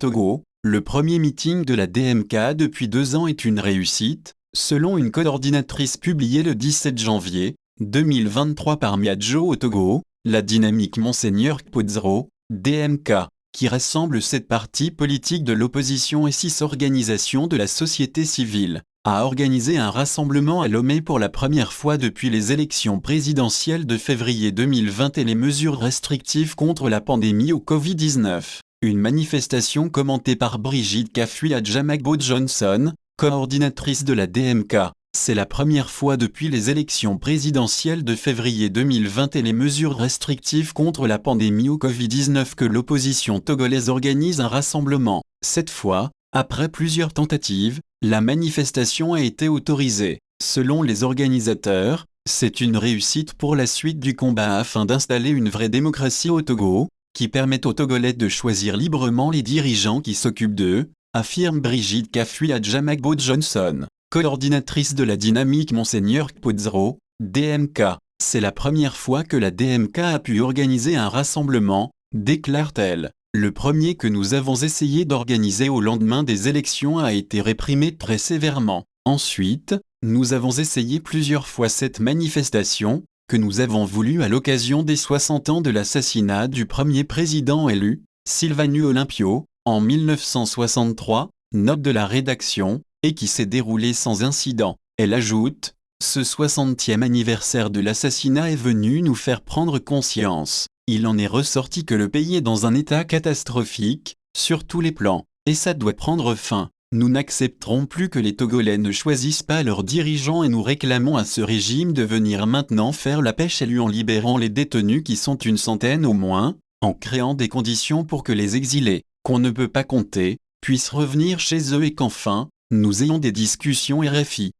Togo, le premier meeting de la DMK depuis 2 ans est une réussite, selon une coordinatrice publiée le 17 janvier 2023 par Miadjo au Togo, la dynamique Monseigneur Kpodzro, DMK, qui rassemble 7 partis politiques de l'opposition et 6 organisations de la société civile, a organisé un rassemblement à Lomé pour la première fois depuis les élections présidentielles de février 2020 et les mesures restrictives contre la pandémie au Covid-19. Une manifestation commentée par Brigitte Kafui-Adjamagbo-Johnson, coordinatrice de la DMK. C'est la première fois depuis les élections présidentielles de février 2020 et les mesures restrictives contre la pandémie au Covid-19 que l'opposition togolaise organise un rassemblement. Cette fois, après plusieurs tentatives, la manifestation a été autorisée. Selon les organisateurs, c'est une réussite pour la suite du combat afin d'installer une vraie démocratie au Togo, qui permet aux Togolais de choisir librement les dirigeants qui s'occupent d'eux, affirme Brigitte Kafui-Adjamagbo-Johnson, coordinatrice de la dynamique Monseigneur Kpodzro, DMK. C'est la première fois que la DMK a pu organiser un rassemblement, déclare-t-elle. Le premier que nous avons essayé d'organiser au lendemain des élections a été réprimé très sévèrement. Ensuite, nous avons essayé plusieurs fois cette manifestation, que nous avons voulu à l'occasion des 60 ans de l'assassinat du premier président élu, Silvanus Olympio, en 1963, note de la rédaction, et qui s'est déroulée sans incident. Elle ajoute, ce 60e anniversaire de l'assassinat est venu nous faire prendre conscience. Il en est ressorti que le pays est dans un état catastrophique, sur tous les plans, et ça doit prendre fin. Nous n'accepterons plus que les Togolais ne choisissent pas leurs dirigeants et nous réclamons à ce régime de venir maintenant faire la pêche à lui en libérant les détenus qui sont une centaine au moins, en créant des conditions pour que les exilés, qu'on ne peut pas compter, puissent revenir chez eux et qu'enfin, nous ayons des discussions RFI.